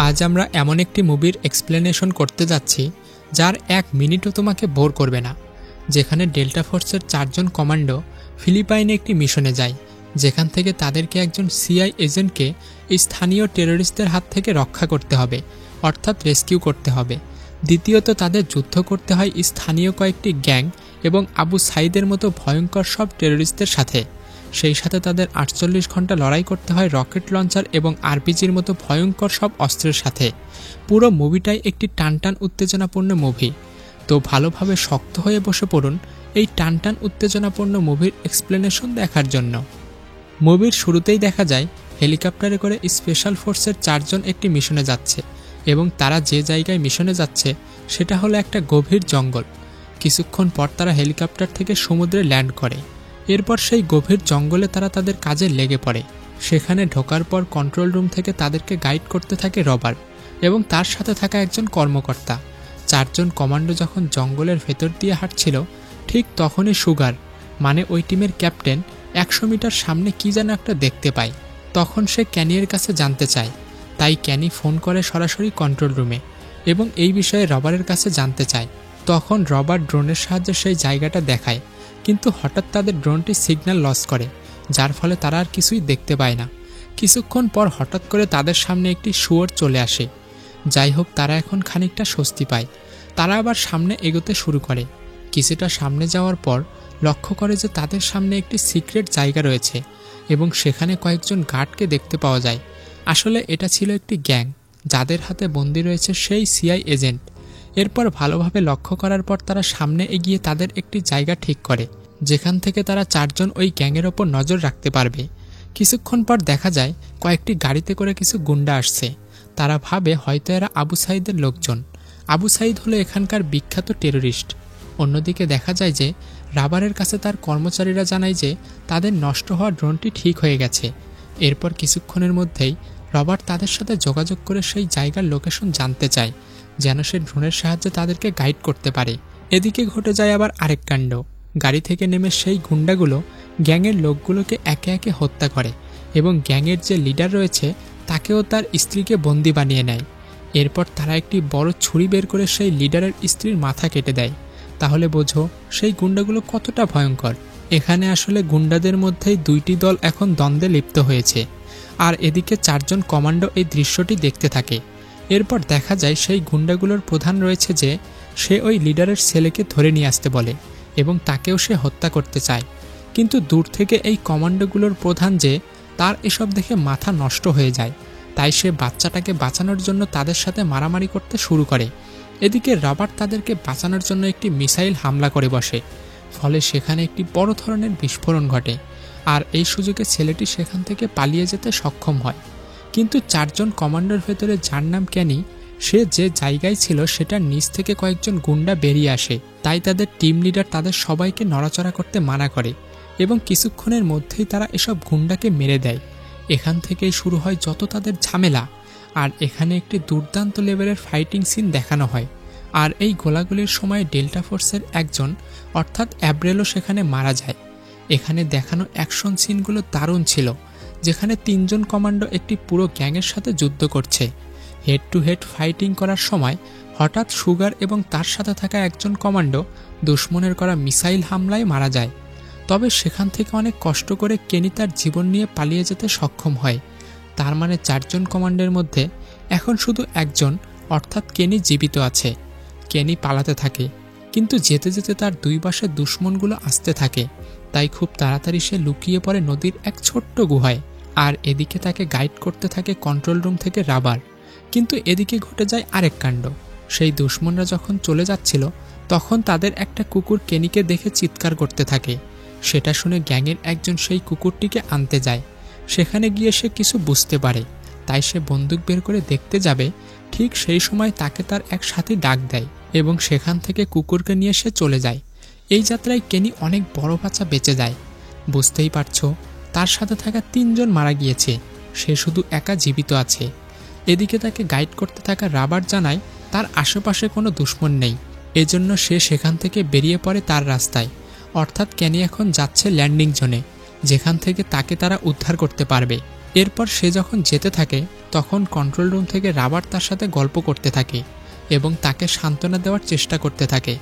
আজ আমরা এমন একটি মুভির এক্সপ্লেনেশন করতে যাচ্ছি যার 1 মিনিটও তোমাকে বোর করবে না, যেখানে ডেল্টা ফোর্সের 4 জন কমান্ডো ফিলিপাইনে একটি মিশনে যায়, যেখান থেকে তাদেরকে একজন সিআই এজেন্টকে স্থানীয় টেররিস্টদের হাত থেকে রক্ষা করতে হবে, অর্থাৎ রেস্কিউ করতে হবে। দ্বিতীয়ত তাদের যুদ্ধ করতে হয় স্থানীয় কয়েকটি গ্যাং এবং আবু সাইদের মতো ভয়ঙ্কর সব টেররিস্টদের সাথে। সেই সাথে তাদের 48 ঘন্টা লড়াই করতে হয় রকেট লঞ্চার এবং আরপিজির মতো ভয়ঙ্কর সব অস্ত্রের সাথে। পুরো মুভিটাই একটি টানটান উত্তেজনাপূর্ণ মুভি। তো ভালোভাবে শক্ত হয়ে বসে পড়ুন এই টানটান উত্তেজনাপূর্ণ মুভির এক্সপ্লেনেশন দেখার জন্য। মুভির শুরুতেই দেখা যায় হেলিকপ্টারে করে স্পেশাল ফোর্সের 4 জন একটি মিশনে যাচ্ছে এবং তারা যে জায়গায় মিশনে যাচ্ছে সেটা হলো একটা গভীর জঙ্গল। কিছুক্ষণ পর তারা হেলিকপ্টার থেকে সমুদ্রে ল্যান্ড করে। এরপর সেই গভীর জঙ্গলে তারা তাদের কাজে লেগে পড়ে। সেখানে ঢোকার পর কন্ট্রোল রুম থেকে তাদেরকে গাইড করতে থাকে রবার্ট এবং তার সাথে থাকা একজন কর্মকর্তা। 4 জন কমান্ডো যখন জঙ্গলের ভেতর দিয়ে হাঁটছিল, ঠিক তখনই সুগার, মানে ওই টিমের ক্যাপ্টেন, 100 মিটার সামনে কি যেন একটা দেখতে পায়। তখন সে ক্যানির কাছে জানতে চায়, তাই ক্যানি ফোন করে সরাসরি কন্ট্রোল রুমে এবং এই বিষয়ে রবার্টের কাছে জানতে চায়। তখন রবার্ট ড্রোনের সাহায্যে সেই জায়গাটা দেখায়, কিন্তু হঠাৎ তাদের ড্রোনটি সিগন্যাল লস করে, যার ফলে তারা আর কিছুই দেখতে পায় না। কিছুক্ষণ পর হঠাৎ করে তাদের সামনে একটি শুয়োর চলে আসে। যাই হোক, তারা এখন খানিকটা স্বস্তি পায়। তারা আবার সামনে এগোতে শুরু করে। কিছুটা সামনে যাওয়ার পর লক্ষ্য করে যে তাদের সামনে একটি সিক্রেট জায়গা রয়েছে এবং সেখানে কয়েকজন গার্ডকে দেখতে পাওয়া যায়। আসলে এটা ছিল একটি গ্যাং যাদের হাতে বন্দী রয়েছে সেই সিআই এজেন্ট। এরপর ভালোভাবে লক্ষ্য করার পর তারা সামনে এগিয়ে তাদের একটি জায়গা ঠিক করে, যেখান থেকে তারা 4 জন ওই গ্যাংয়ের ওপর নজর রাখতে পারবে। কিছুক্ষণ পর দেখা যায় কয়েকটি গাড়িতে করে কিছু গুন্ডা আসছে। তারা ভাবে হয়তো এরা আবু সাইদের লোকজন। আবু সাইদ হলো এখানকার বিখ্যাত টেররিস্ট। অন্যদিকে দেখা যায় যে রাবারের কাছে তার কর্মচারীরা জানায় যে তাদের নষ্ট হওয়া ড্রোনটি ঠিক হয়ে গেছে। এরপর কিছুক্ষণের মধ্যেই রবার্ট তাদের সাথে যোগাযোগ করে সেই জায়গার লোকেশন জানতে চায়, যেন সে ড্রোনের সাহায্যে তাদেরকে গাইড করতে পারে। এদিকে ঘটে যায় আবার আরেক কাণ্ড। গাড়ি থেকে নেমে সেই গুন্ডাগুলো গ্যাংয়ের লোকগুলোকে একে একে হত্যা করে এবং গ্যাংয়ের যে লিডার রয়েছে তাকেও তার স্ত্রীকে বন্দি বানিয়ে নেয়। এরপর তারা একটি বড় ছুরি বের করে সেই লিডারের স্ত্রীর মাথা কেটে দেয়। তাহলে বোঝো সেই গুন্ডাগুলো কতটা ভয়ঙ্কর। এখানে আসলে গুন্ডাদের মধ্যেই 2টি দল এখন দ্বন্দ্বে লিপ্ত হয়েছে, আর এদিকে 4 জন কমান্ডো এই দৃশ্যটি দেখতে থাকে। এরপর দেখা যায় সেই গুন্ডাগুলোর প্রধান রয়েছে যে সে ওই লিডারের ছেলেকে ধরে নিয়ে আসতে বলে এবং তাকেও সে হত্যা করতে চায়। কিন্তু দূর থেকে এই কমান্ডোগুলোর প্রধান যে তার এসব দেখে মাথা নষ্ট হয়ে যায়, তাই সে বাচ্চাটাকে বাঁচানোর জন্য তাদের সাথে মারামারি করতে শুরু করে। এদিকে রবার্ট তাদেরকে বাঁচানোর জন্য একটি মিসাইল হামলা করে বসে, ফলে সেখানে একটি বড় ধরনের বিস্ফোরণ ঘটে, আর এই সুযোগে ছেলেটি সেখান থেকে পালিয়ে যেতে সক্ষম হয়। কিন্তু 4 জন কমান্ডোর ভেতরে যার নাম ক্যানি, সে যে জায়গায় ছিল সেটার নিচ থেকে কয়েকজন গুন্ডা বেরিয়ে আসে। তাই তাদের টিম লিডার তাদের সবাইকে নড়াচড়া করতে মানা করে এবং কিছুক্ষণের মধ্যেই তারা এসব গুন্ডাকে মেরে দেয়। এখান থেকেই শুরু হয় যত তাদের ঝামেলা, আর এখানে একটি দুর্দান্ত লেভেলের ফাইটিং সিন দেখানো হয়। আর এই গোলাগুলির সময় ডেল্টা ফোর্সের একজন অর্থাৎ অ্যাব্রেলো সেখানে মারা যায়। এখানে দেখানো অ্যাকশন সিনগুলো দারুণ ছিল, যেখানে 3 জন কমান্ডো একটি পুরো গ্যাংয়ের সাথে যুদ্ধ করছে। হেড টু হেড ফাইটিং করার সময় হঠাৎ সুগার এবং তার সাথে থাকা একজন কমান্ডো দুশমনের করা মিসাইল হামলায় মারা যায়। তবে সেখান থেকে অনেক কষ্ট করে কেনি তার জীবন নিয়ে পালিয়ে যেতে সক্ষম হয়। তার মানে 4 জন কমান্ডের মধ্যে এখন শুধু একজন অর্থাৎ কেনি জীবিত আছে। কেনি পালাতে থাকে, কিন্তু যেতে যেতে তার 2 পাশে দুশমনগুলো আসতে থাকে, তাই খুব তাড়াতাড়ি সে লুকিয়ে পড়ে নদীর এক ছোট্ট গুহায়। আর এদিকে তাকে গাইড করতে থাকে কন্ট্রোল রুম থেকে রাবার। কিন্তু এদিকে ঘটে যায় আরেক কাণ্ড। সেই দুশমনরা যখন চলে যাচ্ছিল তখন তাদের একটা কুকুর কেনিকে দেখে চিৎকার করতে থাকে। সেটা শুনে গ্যাংয়ের একজন সেই কুকুরটিকে আনতে যায়। সেখানে গিয়ে সে কিছু বুঝতে পারে, তাই সে বন্দুক বের করে দেখতে যাবে। ঠিক সেই সময় তাকে তার এক সাথী ডাক দেয় এবং সেখান থেকে কুকুরকে নিয়ে সে চলে যায়। এই যাত্রায় কেনি অনেক বড় বাচ্চা বেঁচে যায়। বুঝতেই পারছো, তার সাথে থাকা 3 জন মারা গিয়েছে, সে শুধু একা জীবিত আছে। এদিকে তাকে গাইড করতে থাকা রাবার জানায় তার আশেপাশে কোনো দুশমন নেই, এজন্য সে সেখান থেকে বেরিয়ে পড়ে তার রাস্তায়। অর্থাৎ কেনি এখন যাচ্ছে ল্যান্ডিং জোনে, যেখান থেকে তাকে তারা উদ্ধার করতে পারবে। এরপর সে যখন যেতে থাকে তখন কন্ট্রোল রুম থেকে রাবার তার সাথে গল্প করতে থাকে এবং তাকে সান্ত্বনা দেওয়ার চেষ্টা করতে থাকে,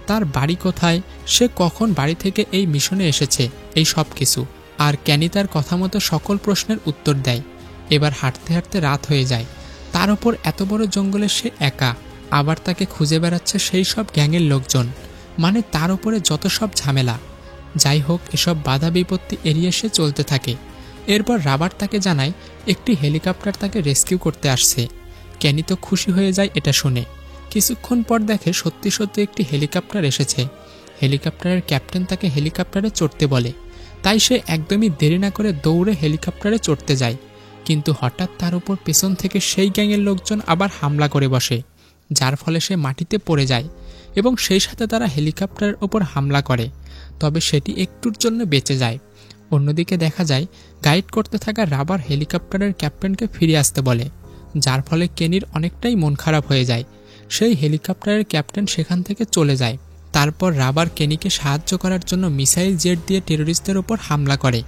তার বাড়ি কোথায়, সে কখন বাড়ি থেকে এই মিশনে এসেছে, এই সব কিছু। আর ক্যানি তার কথা মতো সকল প্রশ্নের উত্তর দেয়। এবার হাঁটতে হাঁটতে রাত হয়ে যায়। তার ওপর এত বড় জঙ্গলে সে একা, আবার তাকে খুঁজে বেড়াচ্ছে সেই সব গ্যাংয়ের লোকজন, মানে তার উপরে যত সব ঝামেলা। যাই হোক, এসব বাধা বিপত্তি এড়িয়ে সে চলতে থাকে। এরপর রাবার তাকে জানায় একটি হেলিকপ্টার তাকে রেস্কিউ করতে আসছে। ক্যানি তো খুশি হয়ে যায় এটা শুনে। কিছুক্ষণ পর দেখে সত্যি সত্যি একটি হেলিকপ্টার এসেছে। হেলিকপ্টারের ক্যাপ্টেন তাকে হেলিকপ্টারে চড়তে বলে, তাই সে একদমই দেরি না করে দৌড়ে হেলিকপ্টারে চড়তে যায়। কিন্তু হঠাৎ তার উপর পেছন থেকে সেই গ্যাংয়ের লোকজন আবার হামলা করে বসে, যার ফলে সে মাটিতে পড়ে যায় এবং সেই সাথে তারা হেলিকপ্টারের ওপর হামলা করে, তবে সেটি একটুর জন্য বেঁচে যায়। অন্যদিকে দেখা যায় গাইড করতে থাকা রাবার হেলিকপ্টারের ক্যাপ্টেনকে ফিরে আসতে বলে, যার ফলে কেনির অনেকটাই মন খারাপ হয়ে যায়। সেই হেলিকপ্টারের ক্যাপ্টেন সেখান থেকে চলে যায়। তারপর রাবার কেনিকে সাহায্য করার জন্য মিসাইল জেট দিয়ে টেররিস্টদের ওপর হামলা করে,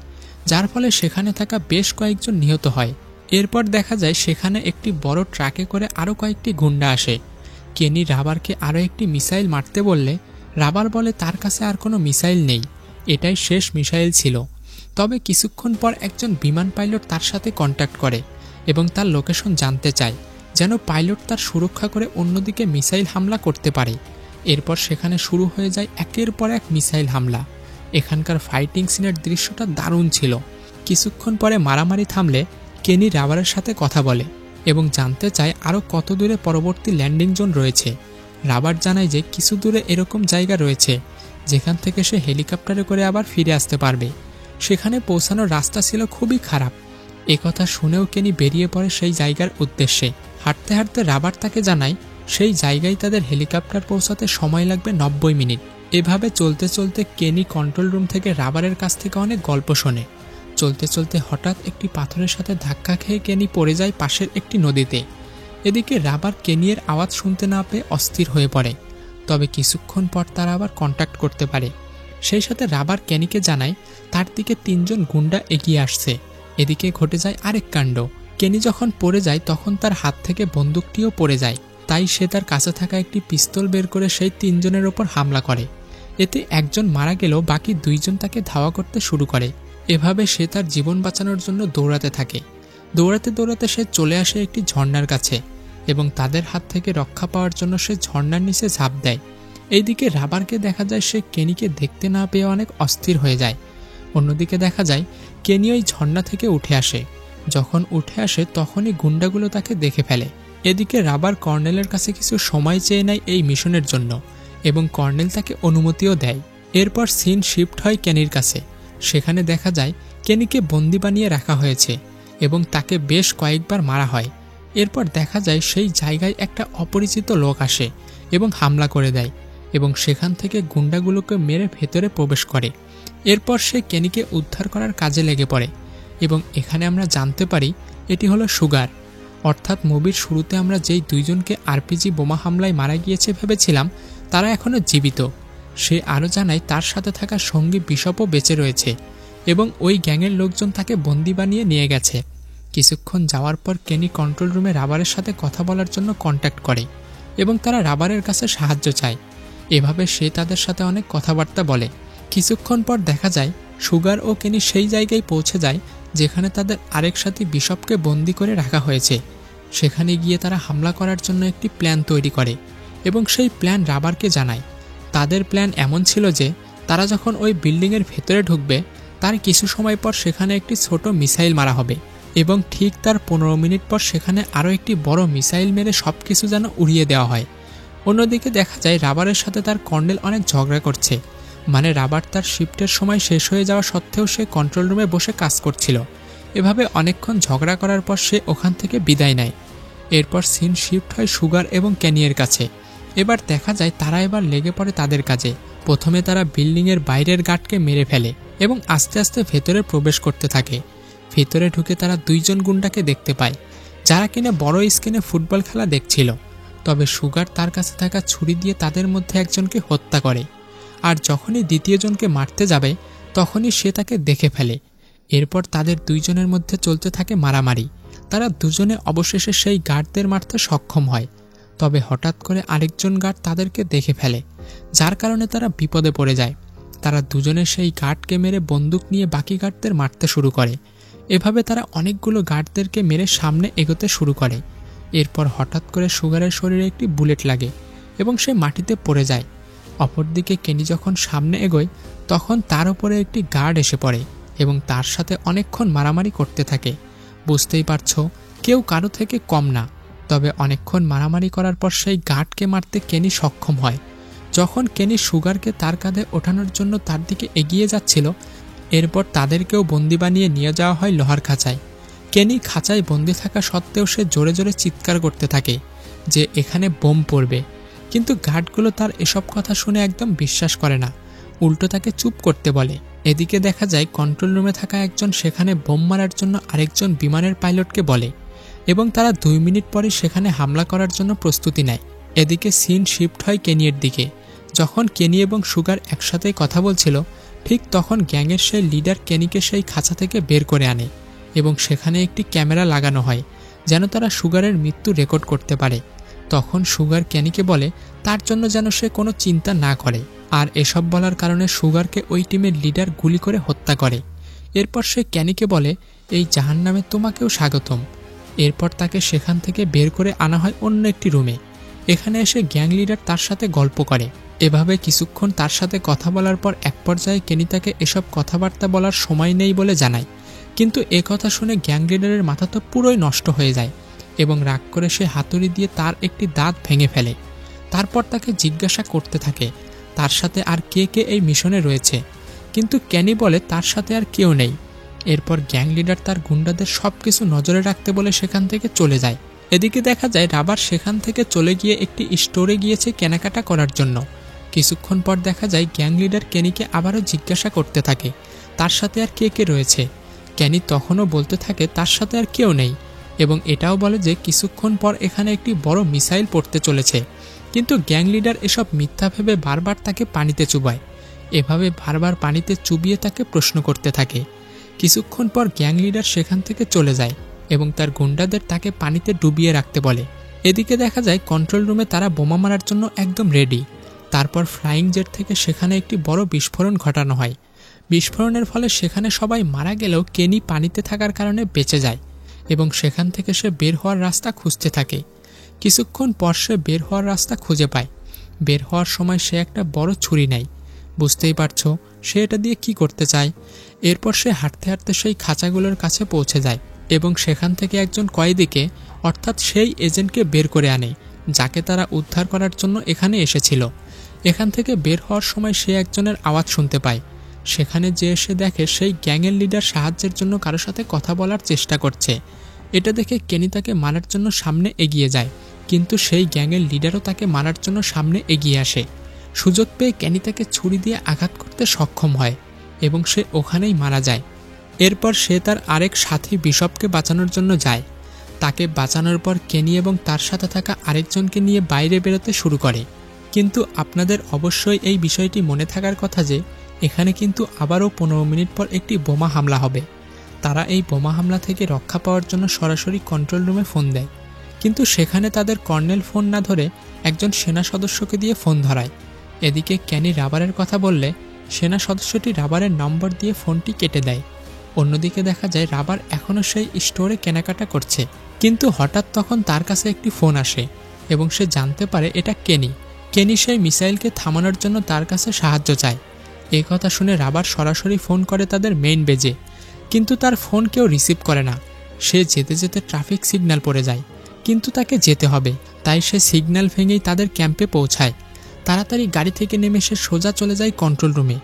যার ফলে সেখানে থাকা বেশ কয়েকজন নিহত হয়। এরপর দেখা যায় সেখানে একটি বড় ট্রাকে করে আরও কয়েকটি গুন্ডা আসে। কেনি রাবারকে আরও একটি মিসাইল মারতে বললে রাবার বলে তার কাছে আর কোনো মিসাইল নেই, এটাই শেষ মিসাইল ছিল। তবে কিছুক্ষণ পর একজন বিমান পাইলট তার সাথে কন্ট্যাক্ট করে এবং তার লোকেশন জানতে চায়, যেন পাইলট তার সুরক্ষা করে অন্যদিকে মিসাইল হামলা করতে পারে। এরপর সেখানে শুরু হয়ে যায় একের পর এক মিসাইল হামলা। এখানকার ফাইটিং সিনের দৃশ্যটা দারুণ ছিল। কিছুক্ষণ পরে মারামারি থামলে কেনি রাবারের সাথে কথা বলে এবং জানতে চায় আরও কত দূরে পরবর্তী ল্যান্ডিং জোন রয়েছে। রাবার জানায় যে কিছু দূরে এরকম জায়গা রয়েছে যেখান থেকে সে হেলিকপ্টারে করে আবার ফিরে আসতে পারবে। সেখানে পৌঁছানোর রাস্তা ছিল খুবই খারাপ। একথা শুনেও কেনি বেরিয়ে পড়ে সেই জায়গার উদ্দেশ্যে। হাঁটতে হাঁটতে রাবার তাকে জানায় সেই জায়গায় তাদের হেলিকপ্টার পৌঁছাতে সময় লাগবে 90 মিনিট। এভাবে চলতে চলতে কেনি কন্ট্রোল রুম থেকে রাবারের কাছ থেকে অনেক গল্প শোনে। চলতে চলতে হঠাৎ একটি পাথরের সাথে ধাক্কা খেয়ে কেনি পড়ে যায় পাশের একটি নদীতে। এদিকে রাবার কেনির আওয়াজ শুনতে না পেয়ে অস্থির হয়ে পড়ে, তবে কিছুক্ষণ পর তারা আবার কন্ট্যাক্ট করতে পারে। সেই সাথে রাবার কেনিকে জানায় তার দিকে 3 জন গুন্ডা এগিয়ে আসছে। এদিকে ঘটে যায় আরেক কাণ্ড। কেনি যখন পড়ে যায় তখন তার হাত থেকে বন্দুকটিও পড়ে যায়, তাই সে তার কাছে থাকা একটি পিস্তল বের করে সেই 3 জনের ওপর হামলা করে। এতে একজন মারা গেলেও বাকি 2 জন তাকে ধাওয়া করতে শুরু করে। এভাবে সে তার জীবন বাঁচানোর জন্য দৌড়াতে থাকে। দৌড়াতে দৌড়াতে সে চলে আসে একটি ঝর্ণার কাছে এবং তাদের হাত থেকে রক্ষা পাওয়ার জন্য সে ঝর্ণার নিচে ঝাঁপ দেয়। এইদিকে রাবারকে দেখা যায় সে কেনিকে দেখতে না পেয়ে অনেক অস্থির হয়ে যায়। অন্যদিকে দেখা যায় কেনি ওই ঝর্ণা থেকে উঠে আসে। যখন উঠে আসে তখনই গুন্ডাগুলো তাকে দেখে ফেলে। এদিকে রাবার কর্নেলের কাছে কিছু সময় চেয়ে নেয় এই মিশনের জন্য এবং কর্নেল তাকে অনুমতিও দেয়। এরপর সিন শিফট হয় কেনির কাছে। সেখানে দেখা যায় কেনিকে বন্দি বানিয়ে রাখা হয়েছে এবং তাকে বেশ কয়েকবার মারা হয়। এরপর দেখা যায় সেই জায়গায় একটা অপরিচিত লোক আসে এবং হামলা করে দেয় এবং সেখান থেকে গুন্ডাগুলোকে মেরে ভেতরে প্রবেশ করে। এরপর সে কেনিকে উদ্ধার করার কাজে লেগে পড়ে এবং এখানে আমরা জানতে পারি এটি হলো সুগার। অর্থাৎ মুভির শুরুতে আমরা যেই 2 জনকে আরপিজি বোমা হামলায় মারা গিয়েছে ভেবেছিলাম তারা এখনও জীবিত। সে আরও জানায় তার সাথে থাকা সঙ্গী বিশপও বেঁচে রয়েছে এবং ওই গ্যাংয়ের লোকজন তাকে বন্দি বানিয়ে নিয়ে গেছে। কিছুক্ষণ যাওয়ার পর কেনি কন্ট্রোল রুমে রাবারের সাথে কথা বলার জন্য কন্ট্যাক্ট করে এবং তারা রাবারের কাছে সাহায্য চায়। এভাবে সে তাদের সাথে অনেক কথাবার্তা বলে। কিছুক্ষণ পর দেখা যায় সুগার ও কেনি সেই জায়গায় পৌঁছে যায় যেখানে তাদের আরেক সাথী বিশপকে বন্দি করে রাখা হয়েছে। সেখানে গিয়ে তারা হামলা করার জন্য একটি প্ল্যান তৈরি করে এবং সেই প্ল্যান রাবারকে জানায়। তাদের প্ল্যান এমন ছিল যে তারা যখন ওই বিল্ডিংয়ের ভেতরে ঢুকবে তার কিছু সময় পর সেখানে একটি ছোট মিসাইল মারা হবে এবং ঠিক তার 15 মিনিট পর সেখানে আরও একটি বড় মিসাইল মেরে সব কিছু যেন উড়িয়ে দেওয়া হয়। অন্যদিকে দেখা যায় রাবারের সাথে তার কর্নেল অনেক ঝগড়া করছে, মানে রাবার তার শিফটের সময় শেষ হয়ে যাওয়া সত্ত্বেও সে কন্ট্রোল রুমে বসে কাজ করছিল। এভাবে অনেকক্ষণ ঝগড়া করার পর সে ওখান থেকে বিদায় নেয়। এরপর সিন শিফট হয় সুগার এবং ক্যানিয়ের কাছে। এবার দেখা যায় তারা এবার লেগে পড়ে তাদের কাজে। প্রথমে তারা বিল্ডিংয়ের বাইরের গার্ডকে মেরে ফেলে এবং আস্তে আস্তে ভেতরে প্রবেশ করতে থাকে। ভেতরে ঢুকে তারা 2 জন গুন্ডাকে দেখতে পায় যারা কিনা বড় স্ক্রিনে ফুটবল খেলা দেখছিল। তবে সুগার তার কাছে থাকা ছুরি দিয়ে তাদের মধ্যে একজনকে হত্যা করে, আর যখনই দ্বিতীয় জনকে মারতে যাবে তখনই সে তাকে দেখে ফেলে। এরপর তাদের 2 জনের মধ্যে চলতে থাকে মারামারি। তারা দুজনে অবশেষে সেই গার্ডদের মারতে সক্ষম হয়। তবে হঠাৎ করে আরেকজন গার্ড তাদেরকে দেখে ফেলে, যার কারণে তারা বিপদে পড়ে যায়। তারা দুজনে সেই গার্ডকে মেরে বন্দুক নিয়ে বাকি গার্ডদের মারতে শুরু করে। এভাবে তারা অনেকগুলো গার্ডদেরকে মেরে সামনে এগোতে শুরু করে। এরপর হঠাৎ করে সুগারের শরীরে একটি বুলেট লাগে এবং সে মাটিতে পড়ে যায়। অপরদিকে কেনি যখন সামনে এগোয় তখন তার উপরে একটি গার্ড এসে পড়ে এবং তার সাথে অনেকক্ষণ মারামারি করতে থাকে। বুঝতেই পারছো, কেউ কারো থেকে কম না। তবে অনেকক্ষণ মারামারি করার পর সেই গার্ডকে মারতে কেনি সক্ষম হয়। যখন কেনি সুগারকে তার কাঁধে ওঠানোর জন্য তার দিকে এগিয়ে যাচ্ছিল, এরপর তাদেরকেও বন্দি বানিয়ে নিয়ে যাওয়া হয় লোহার খাঁচায়। কেনি খাঁচায় বন্দি থাকা সত্ত্বেও সে জোরে জোরে চিৎকার করতে থাকে যে এখানে বোম পড়বে, কিন্তু গার্ডগুলো তার এসব কথা শুনে একদম বিশ্বাস করে না, উল্টো তাকে চুপ করতে বলে। এদিকে দেখা যায় কন্ট্রোল রুমে থাকা একজন সেখানে বোম মারার জন্য আরেকজন বিমানের পাইলটকে বলে এবং তারা 2 মিনিট পরে সেখানে হামলা করার জন্য প্রস্তুতি নেয়। এদিকে সিন শিফট হয় কেনির দিকে। যখন কেনি এবং সুগার একসাথেই কথা বলছিল, ঠিক তখন গ্যাংয়ের সেই লিডার কেনিকে সেই খাঁচা থেকে বের করে আনে এবং সেখানে একটি ক্যামেরা লাগানো হয় যেন তারা সুগারের মৃত্যু রেকর্ড করতে পারে। তখন সুগার কেনিকে বলে তার জন্য যেন সে কোনো চিন্তা না করে, আর এসব বলার কারণে সুগারকে ওই টিমের লিডার গুলি করে হত্যা করে। এরপর সে কেনিকে বলে এই জাহান্নামে তোমাকেও স্বাগতম। এরপর তাকে সেখান থেকে বের করে আনা হয় অন্য একটি রুমে। এখানে এসে গ্যাং লিডার তার সাথে গল্প করে। এভাবে কিছুক্ষণ তার সাথে কথা বলার পর এক পর্যায়ে কেনি তাকে এসব কথাবার্তা বলার সময় নেই বলে জানায়। কিন্তু এ কথা শুনে গ্যাং লিডারের মাথা তো পুরোই নষ্ট হয়ে যায় এবং রাগ করে সে হাতুড়ি দিয়ে তার একটি দাঁত ভেঙে ফেলে। তারপর তাকে জিজ্ঞাসা করতে থাকে তার সাথে আর কে কে এই মিশনে রয়েছে, কিন্তু কেনি বলে তার সাথে আর কেউ নেই। এরপর গ্যাং লিডার তার গুন্ডাদের সবকিছু নজরে রাখতে বলে সেখান থেকে চলে যায়। এদিকে দেখা যায় রাবার সেখান থেকে চলে গিয়ে একটি স্টোরে গিয়েছে কেনাকাটা করার জন্য। কিছুক্ষণ পর দেখা যায় গ্যাং লিডার কেনিকে আবারও জিজ্ঞাসা করতে থাকে তার সাথে আর কে কে রয়েছে। কেনি তখনও বলতে থাকে তার সাথে আর কেউ নেই এবং এটাও বলে যে কিছুক্ষণ পর এখানে একটি বড় মিসাইল পড়তে চলেছে। কিন্তু গ্যাং লিডার এসব মিথ্যা ভেবে বারবার তাকে পানিতে চুবায়। এভাবে বারবার পানিতে চুবিয়ে তাকে প্রশ্ন করতে থাকে। কিছুক্ষণ পর গ্যাং লিডার সেখান থেকে চলে যায় এবং তার গুন্ডাদের তাকে পানিতে ডুবিয়ে রাখতে বলে। এদিকে দেখা যায় কন্ট্রোল রুমে তারা বোমা মারার জন্য একদম রেডি। তারপর ফ্লাইং জেট থেকে সেখানে একটি বড় বিস্ফোরণ ঘটানো হয়। বিস্ফোরণের ফলে সেখানে সবাই মারা গেলেও কেনি পানিতে থাকার কারণে বেঁচে যায় এবং সেখান থেকে সে বের হওয়ার রাস্তা খুঁজতে থাকে। কিছুক্ষণ পর সে বের হওয়ার রাস্তা খুঁজে পায়। বের হওয়ার সময় সে একটা বড় ছুরি নেয়। বুঝতেই পারছো সে এটা দিয়ে কি করতে চায়। এরপর সে হাঁটতে হাঁটতে সেই খাঁচাগুলোর কাছে পৌঁছে যায় এবং সেখান থেকে একজন কয়েদিকে অর্থাৎ সেই এজেন্টকে বের করে আনে যাকে তারা উদ্ধার করার জন্য এখানে এসেছিল। এখান থেকে বের হওয়ার সময় সে একজনের আওয়াজ শুনতে পায়। সেখানে যে এসে দেখে সেই গ্যাংয়ের লিডার সাহায্যের জন্য কারো সাথে কথা বলার চেষ্টা করছে। এটা দেখে কেনি তাকে মারার জন্য সামনে এগিয়ে যায়, কিন্তু সেই গ্যাংয়ের লিডারও তাকে মারার জন্য সামনে এগিয়ে আসে। সুযোগ পেয়ে কেনি তাকে ছুরি দিয়ে আঘাত করতে সক্ষম হয় এবং সে ওখানেই মারা যায়। এরপর সে তার আরেক সাথী বিশপকে বাঁচানোর জন্য যায়। তাকে বাঁচানোর পর কেনি এবং তার সাথে থাকা আরেকজনকে নিয়ে বাইরে বেরোতে শুরু করে। কিন্তু আপনাদের অবশ্যই এই বিষয়টি মনে থাকার কথা যে এখানে কিন্তু আবারও 15 মিনিট পর একটি বোমা হামলা হবে। তারা এই বোমা হামলা থেকে রক্ষা পাওয়ার জন্য সরাসরি কন্ট্রোল রুমে ফোন দেয়, কিন্তু সেখানে তাদের কর্নেল ফোন না ধরে একজন সেনা সদস্যকে দিয়ে ফোন ধরায়। এদিকে ক্যানি রাবারের কথা বললে সেনা সদস্যটি রাবারের নম্বর দিয়ে ফোনটি কেটে দেয়। অন্যদিকে দেখা যায় রাবার এখনও সেই স্টোরে কেনাকাটা করছে, কিন্তু হঠাৎ তখন তার কাছে একটি ফোন আসে এবং সে জানতে পারে এটা কেনি। কেনি সেই মিসাইলকে থামানোর জন্য তার কাছে সাহায্য চায়। এই কথা শুনে রাবার সরাসরি ফোন করে তাদের মেইন বেজে, কিন্তু তার ফোন কেউ রিসিভ করে না। সে যেতে যেতে ট্রাফিক সিগন্যাল পড়ে যায়, কিন্তু তাকে যেতে হবে, তাই সে সিগন্যাল ভেঙেই তাদের ক্যাম্পে পৌঁছায়। তাড়াতাড়ি গাড়ি থেকে নেমে সে সোজা চলে যায় কন্ট্রোল রুমে।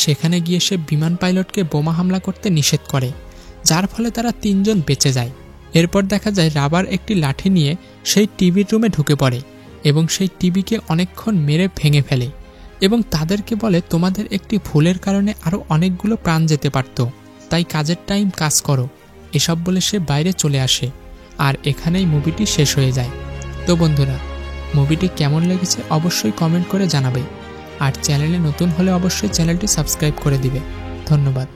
সেখানে গিয়ে সে বিমান পাইলটকে বোমা হামলা করতে নিষেধ করে, যার ফলে তারা 3 জন বেঁচে যায়। এরপর দেখা যায় রাবার একটি লাঠি নিয়ে সেই টিভির রুমে ঢুকে পড়ে এবং সেই টিভিকে অনেকক্ষণ মেরে ভেঙে ফেলে এবং তাদেরকে বলে তোমাদের একটি ভুলের কারণে আরও অনেকগুলো প্রাণ যেতে পারত, তাই কাজের টাইম কাজ করো। এসব বলে সে বাইরে চলে আসে আর এখানেই মুভিটি শেষ হয়ে যায়। তো বন্ধুরা, মুভিটি কেমন লেগেছে অবশ্যই কমেন্ট করে জানাবে, আর চ্যানেলে নতুন হলে অবশ্যই চ্যানেলটি সাবস্ক্রাইব করে দিবে। ধন্যবাদ।